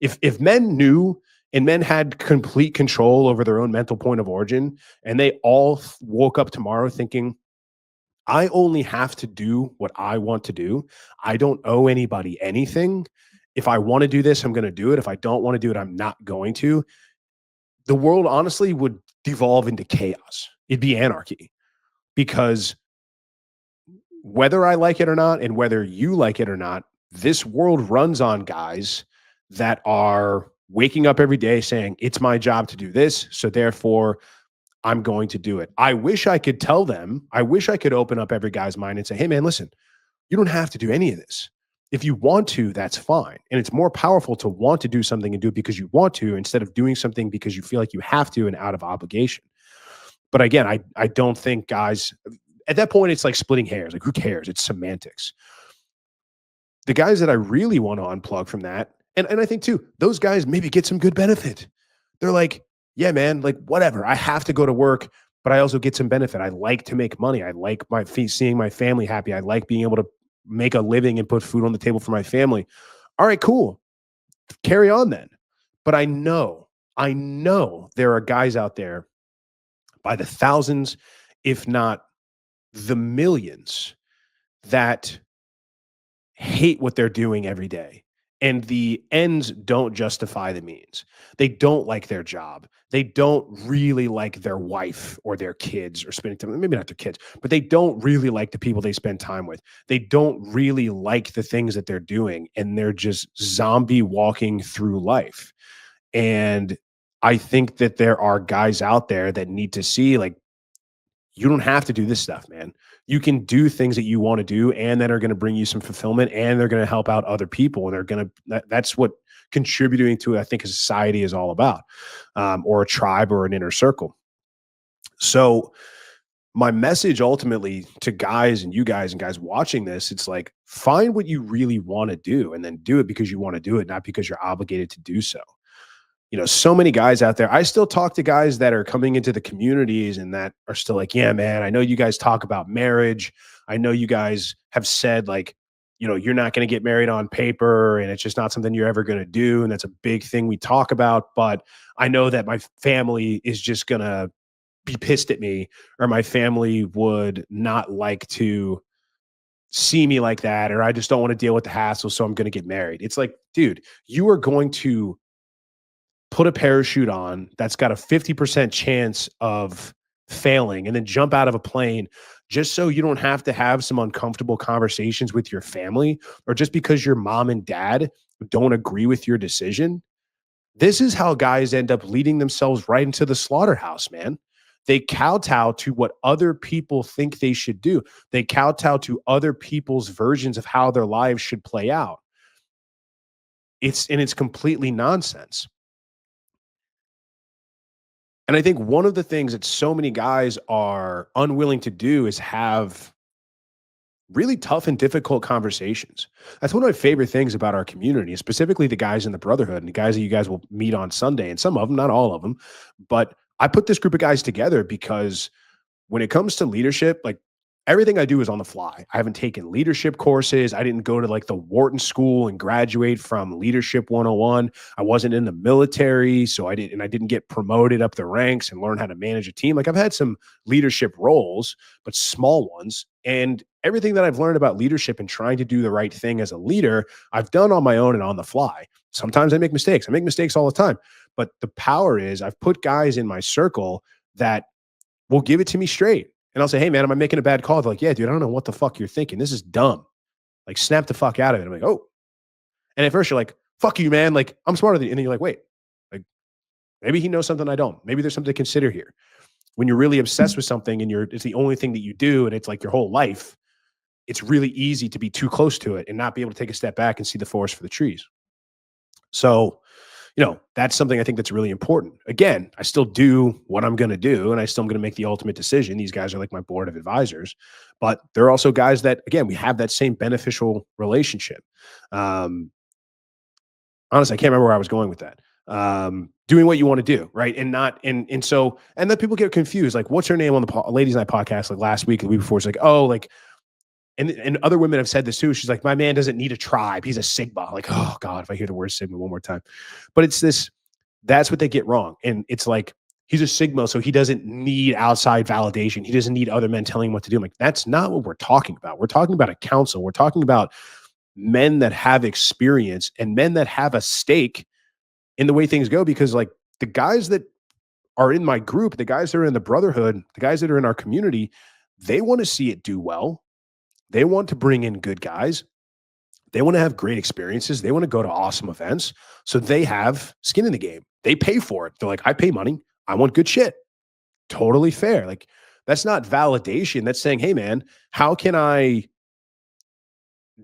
If men knew and men had complete control over their own mental point of origin, and they all woke up tomorrow thinking, I only have to do what I want to do. I don't owe anybody anything. If I want to do this, I'm going to do it. If I don't want to do it, I'm not going to. The world honestly would devolve into chaos. It'd be anarchy because whether I like it or not, and whether you like it or not, this world runs on guys that are waking up every day saying, it's my job to do this. So therefore, I'm going to do it. I wish I could tell them, I wish I could open up every guy's mind and say, hey, man, listen, you don't have to do any of this. If you want to, that's fine. And it's more powerful to want to do something and do it because you want to instead of doing something because you feel like you have to and out of obligation. But again, I don't think guys, at that point, it's like splitting hairs. Like, who cares? It's semantics. The guys that I really want to unplug from that, and I think too, those guys maybe get some good benefit. They're like, yeah, man, like whatever. I have to go to work, but I also get some benefit. I like to make money. I like seeing my family happy. I like being able to make a living and put food on the table for my family. All right, cool. Carry on then. But I know there are guys out there by the thousands, if not the millions, that hate what they're doing every day. And the ends don't justify the means. They don't like their job. They don't really like their wife or their kids or spending time, maybe not their kids, but they don't really like the people they spend time with. They don't really like the things that they're doing. And they're just zombie walking through life. And I think that there are guys out there that need to see, like, you don't have to do this stuff, man. You can do things that you want to do and that are going to bring you some fulfillment and they're going to help out other people. And they're going to, that's what contributing to, I think, a society is all about, or a tribe or an inner circle. So my message ultimately to guys and you guys and guys watching this, it's like, find what you really want to do and then do it because you want to do it, not because you're obligated to do so. You know, so many guys out there. I still talk to guys that are coming into the communities and that are still like, yeah, man, I know you guys talk about marriage. I know you guys have said, like, you know, you're not going to get married on paper and it's just not something you're ever going to do. And that's a big thing we talk about. But I know that my family is just going to be pissed at me, or my family would not like to see me like that, or I just don't want to deal with the hassle. So I'm going to get married. It's like, dude, you are going to put a parachute on that's got a 50% chance of failing and then jump out of a plane just so you don't have to have some uncomfortable conversations with your family, or just because your mom and dad don't agree with your decision. This is how guys end up leading themselves right into the slaughterhouse, man. They kowtow to what other people think they should do. They kowtow to other people's versions of how their lives should play out. It's completely nonsense. And I think one of the things that so many guys are unwilling to do is have really tough and difficult conversations. That's one of my favorite things about our community, specifically the guys in the brotherhood and the guys that you guys will meet on Sunday, and some of them, not all of them. But I put this group of guys together because when it comes to leadership, like, everything I do is on the fly. I haven't taken leadership courses. I didn't go to like the Wharton School and graduate from Leadership 101. I wasn't in the military, so I didn't get promoted up the ranks and learn how to manage a team. Like, I've had some leadership roles, but small ones. And everything that I've learned about leadership and trying to do the right thing as a leader, I've done on my own and on the fly. Sometimes I make mistakes. I make mistakes all the time. But the power is I've put guys in my circle that will give it to me straight. And I'll say, hey, man, am I making a bad call? They're like, yeah, dude, I don't know what the fuck you're thinking. This is dumb. Like, snap the fuck out of it. I'm like, oh. And at first you're like, fuck you, man. Like, I'm smarter than you. And then you're like, wait, like, maybe he knows something I don't. Maybe there's something to consider here. When you're really obsessed with something and it's the only thing that you do and it's like your whole life, it's really easy to be too close to it and not be able to take a step back and see the forest for the trees. So, you know, that's something I think that's really important. Again, I still do what I'm going to do, and I still am going to make the ultimate decision. These guys are like my board of advisors, but they're also guys that, again, we have that same beneficial relationship. Honestly, I can't remember where I was going with that. Doing what you want to do, right? And not, and then people get confused. Like, what's her name on the Ladies Night podcast? Like last week, the week before, it's like, oh, like, and other women have said this too. She's like, my man doesn't need a tribe. He's a Sigma. Like, oh God, if I hear the word Sigma one more time. But it's this, that's what they get wrong. And it's like, he's a Sigma, so he doesn't need outside validation. He doesn't need other men telling him what to do. I'm like, that's not what we're talking about. We're talking about a council. We're talking about men that have experience and men that have a stake in the way things go. Because like the guys that are in my group, the guys that are in the brotherhood, the guys that are in our community, they want to see it do well. They want to bring in good guys. They want to have great experiences. They want to go to awesome events. So they have skin in the game. They pay for it. They're like, I pay money. I want good shit. Totally fair. Like, that's not validation. That's saying, hey, man, how can I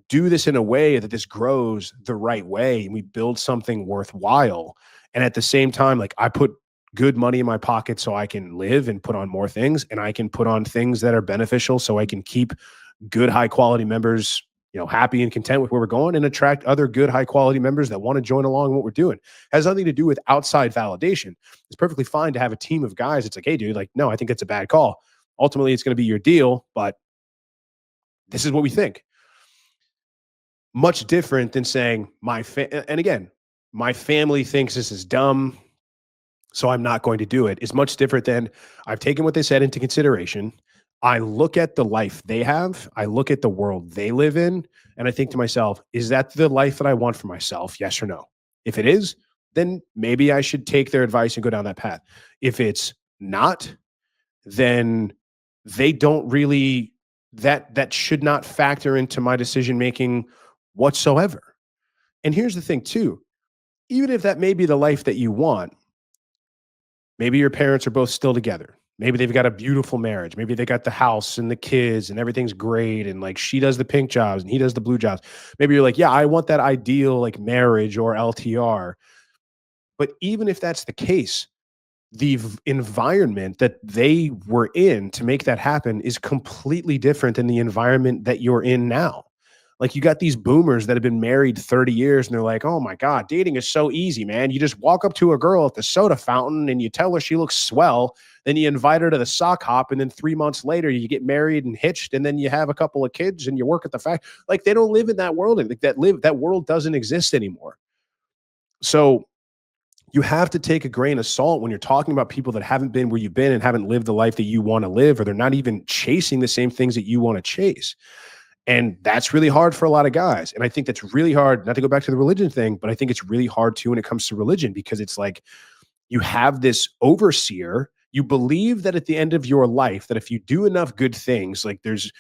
do this in a way that this grows the right way and we build something worthwhile? And at the same time, like, I put good money in my pocket so I can live and put on more things, and I can put on things that are beneficial so I can keep good, high quality members, happy and content with where we're going, and attract other good, high quality members that want to join along in what we're doing. Has nothing to do with outside validation. It's perfectly fine to have a team of guys. It's like, hey, dude, like, no, I think that's a bad call. Ultimately, it's going to be your deal, but this is what we think. Much different than saying and again, my family thinks this is dumb, so I'm not going to do it. Is much different than I've taken what they said into consideration. I look at the life they have. I look at the world they live in, and I think to myself, is that the life that I want for myself? Yes or no? If it is, then maybe I should take their advice and go down that path. If it's not, then they don't really, that should not factor into my decision making whatsoever. And here's the thing too, even if that may be the life that you want, maybe your parents are both still together. Maybe they've got a beautiful marriage. Maybe they got the house and the kids and everything's great. And like she does the pink jobs and he does the blue jobs. Maybe you're like, yeah, I want that ideal like marriage or LTR. But even if that's the case, the environment that they were in to make that happen is completely different than the environment that you're in now. Like, you got these boomers that have been married 30 years and they're like, oh my God, dating is so easy, man. You just walk up to a girl at the soda fountain and you tell her she looks swell. Then you invite her to the sock hop. And then 3 months later, you get married and hitched. And then you have a couple of kids and you work at the factory. Like, they don't live in that world. Like, that world doesn't exist anymore. So you have to take a grain of salt when you're talking about people that haven't been where you've been and haven't lived the life that you want to live, or they're not even chasing the same things that you want to chase. And that's really hard for a lot of guys. And I think that's really hard, not to go back to the religion thing, but I think it's really hard too when it comes to religion, because it's like you have this overseer. You believe that at the end of your life, that if you do enough good things, like there's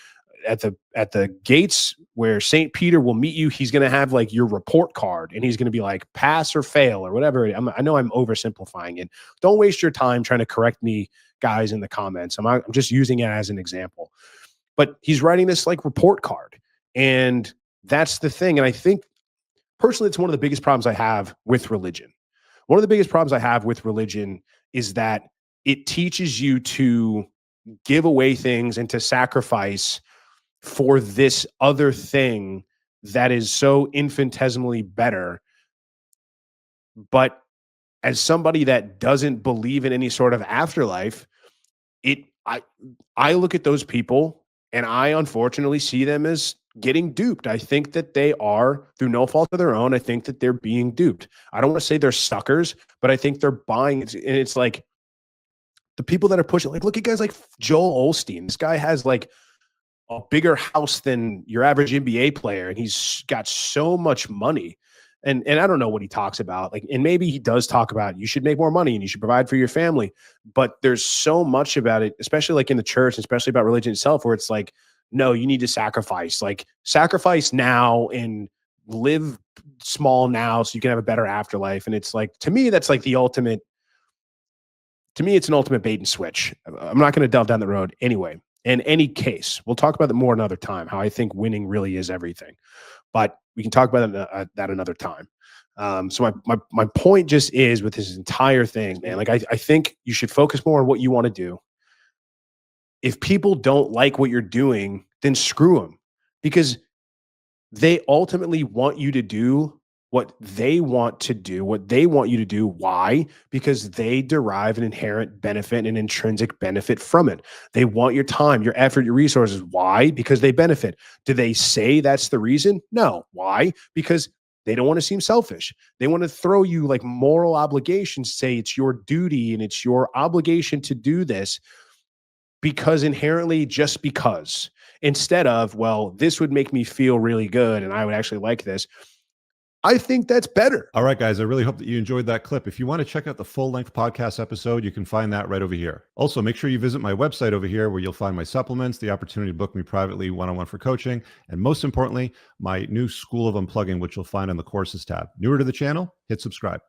at the gates where St. Peter will meet you, he's going to have like your report card and he's going to be like pass or fail or whatever. I know I'm oversimplifying it. Don't waste your time trying to correct me, guys, in the comments. I'm just using it as an example. But he's writing this like report card. And that's the thing. And I think personally, it's one of the biggest problems I have with religion. One of the biggest problems I have with religion is that it teaches you to give away things and to sacrifice for this other thing that is so infinitesimally better. But as somebody that doesn't believe in any sort of afterlife, it I look at those people and I unfortunately see them as getting duped. I think that they are, through no fault of their own, I think that they're being duped. I don't want to say they're suckers, but I think they're buying it. And it's like the people that are pushing, like, look at guys like Joel Osteen. This guy has like a bigger house than your average NBA player, and he's got so much money. And I don't know what he talks about. Like, and maybe he does talk about you should make more money and you should provide for your family. But there's so much about it, especially like in the church, especially about religion itself, where it's like, no, you need to sacrifice. Like, sacrifice now and live small now so you can have a better afterlife. And it's like, to me, that's like the ultimate. To me, it's an ultimate bait and switch. I'm not going to delve down the road anyway. In any case, we'll talk about that more another time, how I think winning really is everything. But we can talk about that another time. So my point just is with this entire thing, man, like I think you should focus more on what you want to do. If people don't like what you're doing, then screw them, because they ultimately want you to do what they want to do, what they want you to do. Why? Because they derive an inherent benefit and an intrinsic benefit from it. They want your time, your effort, your resources. Why? Because they benefit. Do they say that's the reason? No. Why? Because they don't want to seem selfish. They want to throw you like moral obligations, say it's your duty and it's your obligation to do this because inherently, just because, instead of, well, this would make me feel really good and I would actually like this. I think that's better. All right, guys, I really hope that you enjoyed that clip. If you want to check out the full-length podcast episode, you can find that right over here. Also, make sure you visit my website over here where you'll find my supplements, the opportunity to book me privately one-on-one for coaching, and most importantly, my new School of Unplugging, which you'll find on the courses tab. Newer to the channel, hit subscribe.